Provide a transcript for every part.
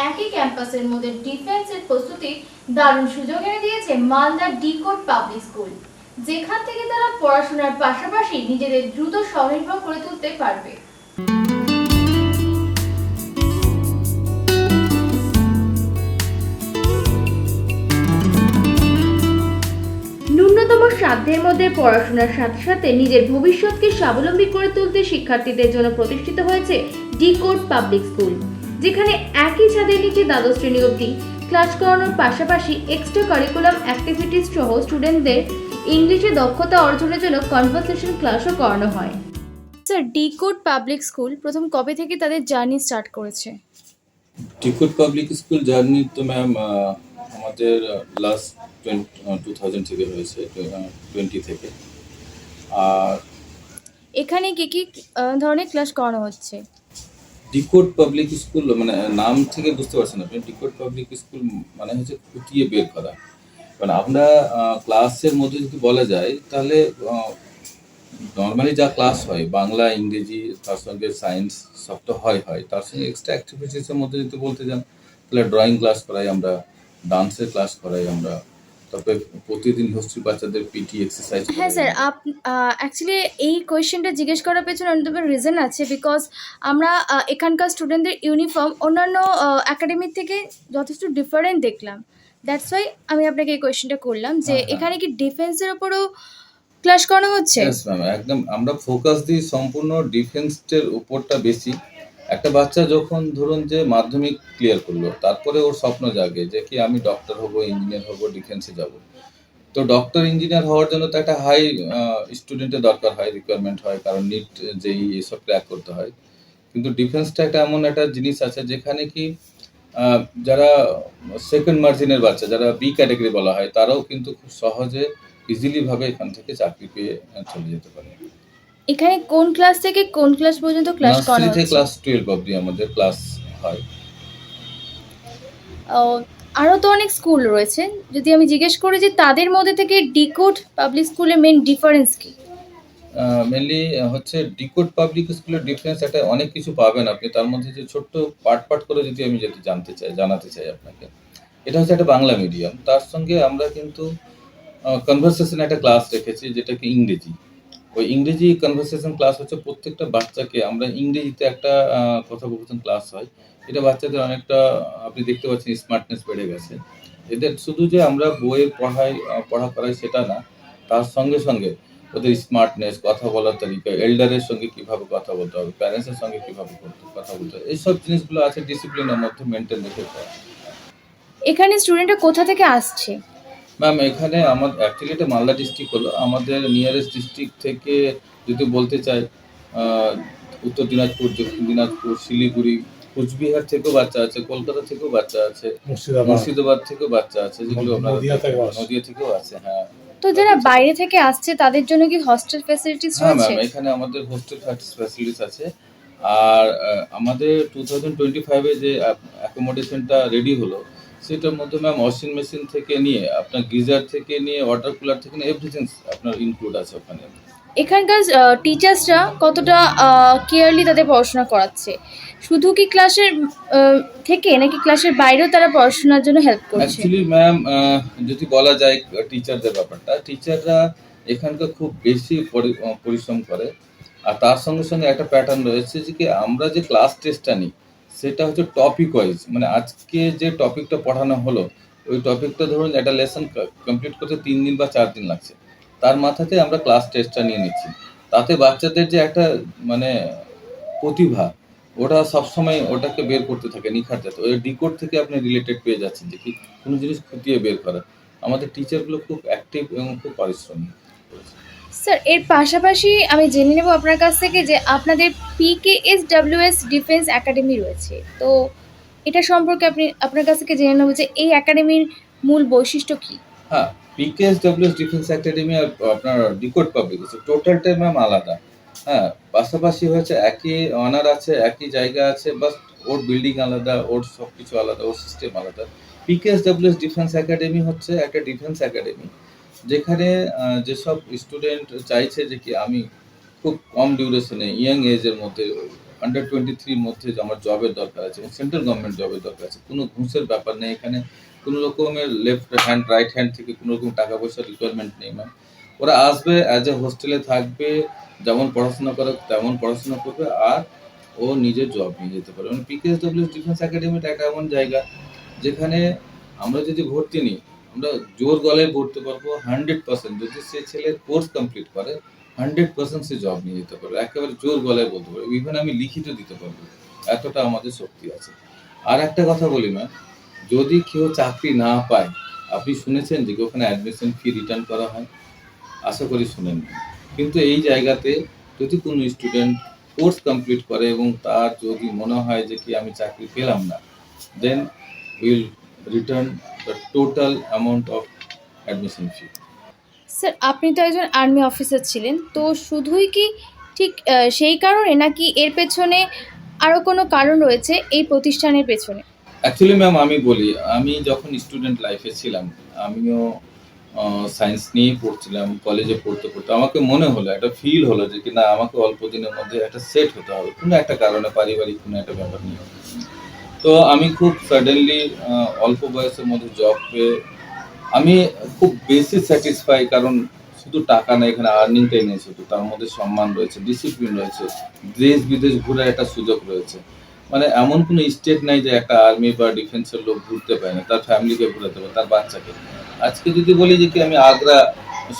একই ক্যাম্পাসের মধ্যে ডিফেন্সের প্রস্তুতি দারুণ সুযোগ এনে দিয়েছে মালদা ডিকোড পাবলিক স্কুল, যেখান থেকে তারা পড়াশোনার পাশাপাশি নিজেদের দ্রুত স্বনির্ভর করে তুলতে পারবে। ন্যূনতম সাধ্যের মধ্যে পড়াশোনার সাথে সাথে নিজের ভবিষ্যৎকে স্বাবলম্বী করে তুলতে শিক্ষার্থীদের জন্য প্রতিষ্ঠিত হয়েছে ডিকোড পাবলিক স্কুল, যেখানে একই ছাদের নিচে দ্বাদশ শ্রেণী অবধি ক্লাস করানোর পাশাপাশি এক্সট্রা কারিকুলাম অ্যাক্টিভিটিস সহ স্টুডেন্টদের ইংলিশে দক্ষতা অর্জনের জন্য কনভারসেশন ক্লাসও করানো হয়। স্যার, ডিকোড পাবলিক স্কুল প্রথম কবে থেকে তাদের জার্নি স্টার্ট করেছে? ডিকোড পাবলিক স্কুল জার্নি তো ম্যাম আমাদের লাস্ট 2000 থেকে হয়েছে, 20 থেকে। আর এখানে কি কি ধরনের ক্লাস করানো হচ্ছে? ডিকোড পাবলিক স্কুল মানে নাম থেকে বুঝতে পারছেন আপনি, ডিকোড পাবলিক স্কুল মানে হচ্ছে খুঁটিয়ে বের করা। মানে আমরা ক্লাসের মধ্যে যদি বলা যায় তাহলে নর্মালি যা ক্লাস হয় বাংলা, ইংরেজি, তার সঙ্গে সায়েন্স সব তো হয়, তার সঙ্গে এক্সট্রা অ্যাক্টিভিটিসের মধ্যে যদি বলতে যান তাহলে ড্রয়িং ক্লাস করাই আমরা, ডান্সের ক্লাস করাই আমরা, তারপরে প্রতিদিন হোস্টেল বাচ্চাদের পিটি এক্সারসাইজ। হ্যাঁ স্যার, অ্যাকচুয়ালি এই কোয়েশ্চেনটা জিজ্ঞেস করার পেছনে অন্যতম রিজন আছে, বিকজ আমরা এখানকার স্টুডেন্টদের ইউনিফর্ম অন্যান্য একাডেমির থেকে যথেষ্ট ডিফারেন্ট দেখলাম। দ্যাটস ওয়াই আমি আপনাকে এই কোয়েশ্চেনটা করলাম যে এখানে কি ডিফেন্সের ওপরও ক্লাস করানো হচ্ছে? ইয়েস ম্যাম, একদম আমরা ফোকাস দিই সম্পূর্ণ ডিফেন্সের উপরটা বেশি। একটা বাচ্চা যখন ধরুন যে মাধ্যমিক ক্লিয়ার করলো, তারপরে ওর স্বপ্ন জাগে যে কি আমি ডক্টর হব, ইঞ্জিনিয়ার হব, ডিফেন্সে যাব। তো ডক্টর ইঞ্জিনিয়ার হওয়ার জন্য তো একটা হাই স্টুডেন্টের দরকার হয়, রিকোয়ারমেন্ট হয়, কারণ নিট যেই এসব ক্র্যাক করতে হয়। কিন্তু ডিফেন্সটা একটা এমন একটা জিনিস আছে যেখানে কি যারা সেকেন্ড মার্জিনের বাচ্চা, যারা বি ক্যাটাগরি বলা হয়, তারাও কিন্তু খুব সহজে ইজিলি ভাবে এখান থেকে চাকরি পেয়ে চলে যেতে পারে। এখানে কোন ক্লাস থেকে কোন ক্লাস পর্যন্ত ক্লাস করানো নার্সারি থেকে হচ্ছে? ক্লাস 12 অবধি আমাদের ক্লাস হয়। আরও তো অনেক স্কুল রয়েছে, যদি আমি জিজ্ঞেস করি যে তাদের মধ্যে থেকে ডিকোড পাবলিক স্কুলের মেন ডিফারেন্স কি? মেনলি হচ্ছে ডিকোড পাবলিক স্কুলের ডিফারেন্স একটা অনেক কিছু পাবেন আপনি, তার মধ্যে যে ছোট্ট পার্ট করে যদি আমি যদি জানাতে চাই আপনাকে, এটা হচ্ছে একটা বাংলা মিডিয়াম, তার সঙ্গে আমরা কিন্তু কনভারসেশন একটা ক্লাস রেখেছি যেটা কি ইংরেজি। ওই ইংরেজি কনভারসেশন ক্লাস হচ্ছে প্রত্যেকটা বাচ্চাকে আমরা ইংরেজিতে একটা কথোপকথন ক্লাস হয়। এটা বাচ্চাদের অনেকটা আপনি দেখতে পাচ্ছেন স্মার্টনেস বেড়ে গেছে। এদের শুধু যে আমরা বইয়ের পড়া করাই সেটা না, তার সঙ্গে সঙ্গে ওদের স্মার্টনেস, কথা বলার তরিকা, এল্ডারের সঙ্গে কিভাবে কথা বলতে হবে, প্যারেন্টসের সঙ্গে কিভাবে কথা বলতে হবে, এইসব জিনিসগুলো আছে ডিসিপ্লিনের মধ্যে মেনটেন রেখে করা। এখানে স্টুডেন্টরা কোথা থেকে আসছে? ম্যাম এখানে আমার অ্যাকচুয়ালি এটা মালদা ডিস্ট্রিক্ট হলো, আমাদের নিয়ারেস্ট ডিস্ট্রিক্ট থেকে যদি বলতে চাই উত্তর দিনাজপুর, দক্ষিণ দিনাজপুর, শিলিগুড়ি, কোচবিহার থেকেও বাচ্চা আছে, কলকাতা থেকেও বাচ্চা আছে, মুর্শিদাবাদ থেকেও বাচ্চা আছে, যেগুলো নদিয়া থেকেও আছে। হ্যাঁ, তো যারা বাইরে থেকে আসছে তাদের জন্য কি হস্টেল ফ্যাসিলিটিস হ্যাঁ রয়েছে? ম্যাম, এখানে আমাদের হোস্টেল ফ্যাসিলিটিস আছে। আর আমাদের 2025-এ যে অ্যাকোমোডেশনটা রেডি হলো, সেটার মধ্যে ম্যাম ওয়াশিং মেশিন থেকে নিয়ে আপনার গিজার থেকে নিয়ে ওয়াটার কুলার থেকে নিয়ে এভরিথিং আপনার ইনক্লুড আছে ওখানে। এখানকার টিচার্সরা কতটা কেয়ারলি তাদের পড়াশোনা করাচ্ছে? শুধু কি ক্লাসের থেকে নাকি ক্লাসের বাইরেও তারা পড়াশোনার জন্য হেল্প করছে? অ্যাকচুয়ালি ম্যাম যদি বলা যায় টিচারদের ব্যাপারটা, টিচাররা এখানকার খুব বেশি পরিশ্রম করে। আর তার সঙ্গে সঙ্গে একটা প্যাটার্ন রয়েছে যে কি আমরা যে ক্লাস টেস্টটা নিই সেটা হচ্ছে টপিক ওয়াইজ, মানে আজকে যে টপিকটা পড়ানো হলো ওই টপিকটা ধরুন একটা লেসন কমপ্লিট করতে 3 দিন বা 4 দিন লাগছে, তার মাথাতে আমরা ক্লাস টেস্টটা নিয়ে নিচ্ছি। তাতে বাচ্চাদের যে একটা মানে প্রতিভা, ওটা সবসময় ওটাকে বের করতে থাকে, নিখার যাতে ওই ডিকোড থেকে আপনি রিলেটেড পেয়ে যাচ্ছেন যে কি কোনো জিনিস খুঁটিয়ে বের করা। আমাদের টিচারগুলো খুব অ্যাক্টিভ এবং খুব পরিশ্রমী। স্যার, এর পাশাপাশি আমি জেনে নেব আপনার কাছ থেকে যে আপনাদের PKSWS ডিফেন্স একাডেমি রয়েছে, তো এটা সম্পর্কে আপনার কাছ থেকে জেনে নেব যে এই একাডেমির মূল বৈশিষ্ট্য কী? হ্যাঁ, পিকেএসডব্লিউএস ডিফেন্স একাডেমি আর আপনার ডিকোড পাবলিক স্কুল টোটালটাই ম্যাম আলাদা। হ্যাঁ, পাশাপাশি হচ্ছে একই অনার আছে, একই জায়গা আছে, বাস ওর বিল্ডিং আলাদা, ওর সব কিছু আলাদা, ওর সিস্টেম আলাদা। পিকেএসডব্লিউএস ডিফেন্স একাডেমি হচ্ছে একটা ডিফেন্স একাডেমি, যেখানে যেসব স্টুডেন্ট চাইছে যে কি আমি খুব কম ডিউরেশনে ইয়াং এজের মধ্যে আন্ডার 23 মধ্যে যে আমার জবের দরকার আছে এবং সেন্ট্রাল গভর্নমেন্ট জবের দরকার আছে, কোনো ঘুষের ব্যাপার নেই এখানে, কোনো রকমের লেফট হ্যান্ড রাইট হ্যান্ড থেকে কোনো রকম টাকা পয়সার রিকোয়ারমেন্ট নেই ম্যাম। ওরা আসবে অ্যাজ এ হোস্টেলে থাকবে, যেমন পড়াশোনা করে তেমন পড়াশোনা করবে, আর ও নিজের জব নিয়ে যেতে পারে। মানে পিকেএসডব্লিউ ডিফেন্স একাডেমিটা একটা এমন জায়গা যেখানে আমরা যদি ভর্তি নিই, আমরা জোর গলায় ভরতে পারবো 100%। যদি সে ছেলে কোর্স কমপ্লিট করে 100% সে জব নিয়ে যেতে পারবে, একেবারে জোর গলায় বলতে পারবে, ইভেন আমি লিখিত দিতে পারবো, এতটা আমাদের শক্তি আছে। আর একটা কথা বলি ম্যাম, যদি কেউ চাকরি না পায়, আপনি শুনেছেন যে ওখানে অ্যাডমিশন ফি রিটার্ন করা হয়? আশা করি শুনেন। কিন্তু এই জায়গাতে যদি কোনো স্টুডেন্ট কোর্স কমপ্লিট করে এবং তার যদি মনে হয় যে কি আমি চাকরি পেলাম না, then will return the total amount of admission fee. Sir, আপনি তো একজন আর্মি অফিসার ছিলেন, তো শুধুই কি ঠিক সেই কারণে, নাকি এর পেছনে আরও কোনো কারণ রয়েছে এই প্রতিষ্ঠানের পেছনে? অ্যাকচুয়ালি ম্যাম আমি বলি, আমি যখন স্টুডেন্ট লাইফে ছিলাম, আমিও সায়েন্স নিয়েই পড়ছিলাম। কলেজে পড়তে পড়তে আমাকে মনে হলো, একটা ফিল হলো যে কি না, আমাকে অল্প দিনের মধ্যে একটা সেট হতে হবে কোনো একটা কারণে, পারিবারিক কোনো একটা ব্যাপার নিয়ে। তো আমি খুব সাডেনলি অল্প বয়সের মধ্যে জব পেয়ে আমি খুব বেশি স্যাটিসফাই, কারণ শুধু টাকা না, এখানে আর্নিংটাই নেই শুধু, তার মধ্যে সম্মান রয়েছে, ডিসিপ্লিন রয়েছে, দেশ বিদেশ ঘোরার একটা সুযোগ রয়েছে। মানে এমন কোনো স্টেট নাই যে একটা আর্মি বা ডিফেন্সের লোক ঘুরতে পায় না, তার ফ্যামিলিকে ঘুরাতে পারে, তার বাচ্চাকে। আজকে যদি বলি যে কি আমি আগ্রা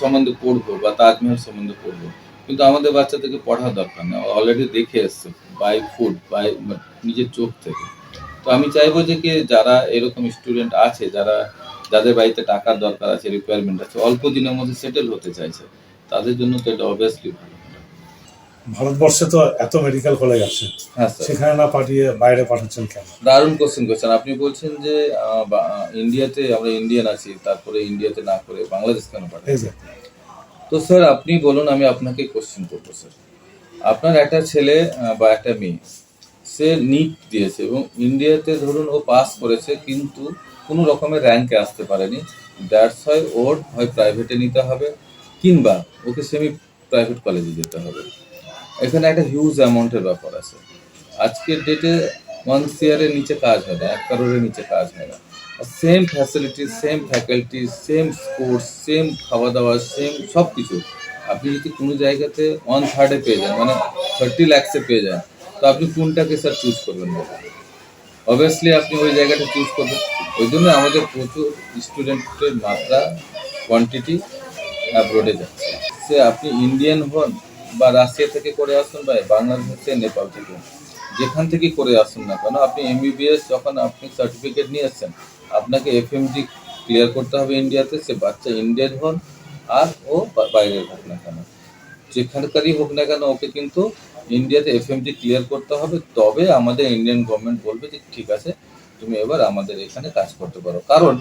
সম্বন্ধে পড়বো বা তাজমহল সম্বন্ধে পড়বো, কিন্তু আমাদের বাচ্চাদেরকে পড়ার দরকার নেই, অলরেডি দেখে এসছে বাই ফুড, বাই নিজের চোখ থেকে। তো আমি চাইবো যে কি যারা এরকম স্টুডেন্ট আছে, যাদের বাড়িতে টাকার দরকার আছে, রিকোয়ারমেন্ট আছে, অল্প দিনের মধ্যে সেটেল হতে চাইছে, তাদের জন্য তো এটা অবভিয়াসলি ভালো। ভারতবর্ষে তো এত মেডিকেল কলেজ আছে, হ্যাঁ স্যার, সেখানে না পাঠিয়ে বাইরে পাঠাচ্ছেন কেন? দারুণ কোশ্চেন করছেন আপনি। বলছেন যে ইন্ডিয়াতে আমরা ইন্ডিয়ান আছি, তারপরে ইন্ডিয়াতে না করে বাংলাদেশ কেন পাঠাই? Exactly. তো স্যার আপনি বলুন, আমি আপনাকে কোশ্চেন করবো স্যার। আপনার একটা ছেলে বা একটা মেয়ে, সে নিট দিয়েছে এবং ইন্ডিয়াতে ধরুন ও পাস করেছে, কিন্তু কোনো রকমের র্যাঙ্কে আসতে পারেনি। দ্যাটস হয় ওর হয় প্রাইভেটে নিতে হবে, কিংবা ওকে সেমি প্রাইভেট কলেজে যেতে হবে। এখানে একটা হিউজ অ্যামাউন্টের ব্যাপার আছে। আজকের ডেটে 1 CR-এর নিচে কাজ হয় না, 1 crore-এর নিচে কাজ হয় না। Same facility, same faculty, same sports, same খাওয়া দাওয়া, সেম সব কিছু আপনি যদি কোনো জায়গাতে 1/3-এ পেয়ে যান, মানে 30 lakhs-এ পেয়ে যান, তো আপনি কোনটাকে স্যার চুজ করবেন? অবভিয়াসলি আপনি ওই জায়গাটা চুজ করবেন। ওই জন্য আমাদের প্রচুর স্টুডেন্টের মাত্রা, কোয়ান্টিটি অ্যাব্রোডে যাচ্ছে। সে আপনি ইন্ডিয়ান হন বা রাশিয়া থেকে করে আসুন বা বাংলাদেশ থেকে, নেপাল থেকে, যেখান থেকে করে আসুন না কেন, আপনি MBBS যখন আপনি সার্টিফিকেট নিয়ে আসছেন, আপনাকে FMG ক্লিয়ার করতে হবে ইন্ডিয়াতে। সে বাচ্চা ইন্ডিয়ান হন আর ও বাইরের হোক না কেন, যেখানকারই হোক না কেন, ওকে কিন্তু ইন্ডিয়াতে FMG ক্লিয়ার করতে হবে। তবে আমাদের ইন্ডিয়ান গভর্নমেন্ট বলবে যে ঠিক আছে, তুমি এবার আমাদের এখানে কাজ করতে পারো। কারণ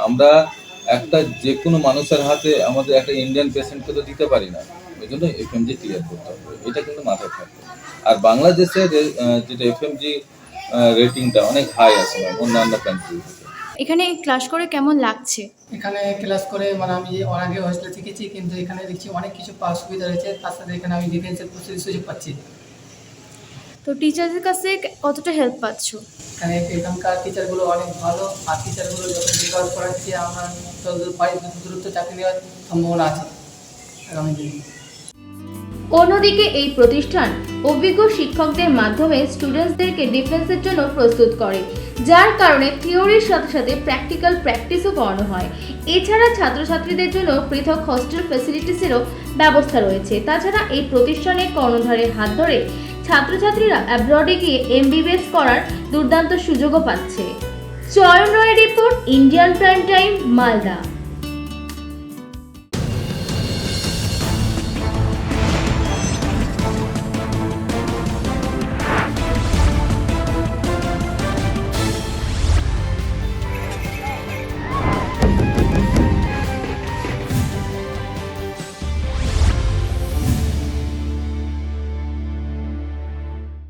আমরা একটা যে কোনো মানুষের হাতে আমাদের একটা ইন্ডিয়ান পেশেন্টকে তো দিতে পারি না, ওই জন্য FMG ক্লিয়ার করতে হবে, এটা কিন্তু মাথায় থাকবে। আর বাংলাদেশের যেটা FMG রেটিংটা অনেক হাই আছে অন্যান্য কান্ট্রি থেকে। এখানে ক্লাস করে কেমন লাগছে? এখানে ক্লাস করে মানে আমি অনেক আগে হোস্টেলে শিখেছি, কিন্তু এখানে দেখছি অনেক কিছু পাওয়ার সুবিধা রয়েছে, তার সাথে এখানে আমি ডিফেন্সের প্রস্তুতির সুযোগ পাচ্ছি। তো টিচারদের কাছে কতটা হেল্প পাচ্ছ? এখানকার টিচারগুলো অনেক ভালো, আর টিচারগুলো যখন রিকভার করাচ্ছে আমরা যতদূর পাই দ্রুত চাকরি নেওয়ার সম্ভাবনা আছে আগামী দিনে। অন্যদিকে এই প্রতিষ্ঠান অভিজ্ঞ শিক্ষকদের মাধ্যমে স্টুডেন্টসদেরকে ডিফেন্সের জন্য প্রস্তুত করে, যার কারণে থিওরির সাথে সাথে প্র্যাকটিক্যাল প্র্যাকটিসও করানো হয়। এছাড়া ছাত্রছাত্রীদের জন্য পৃথক হস্টেল ফ্যাসিলিটিসেরও ব্যবস্থা রয়েছে। তাছাড়া এই প্রতিষ্ঠানের কর্ণধারের হাত ধরে ছাত্রছাত্রীরা অ্যাব্রডে গিয়ে MBBS করার দুর্দান্ত সুযোগও পাচ্ছে। চয়ন রয়ের report, Indian prime time, Malda.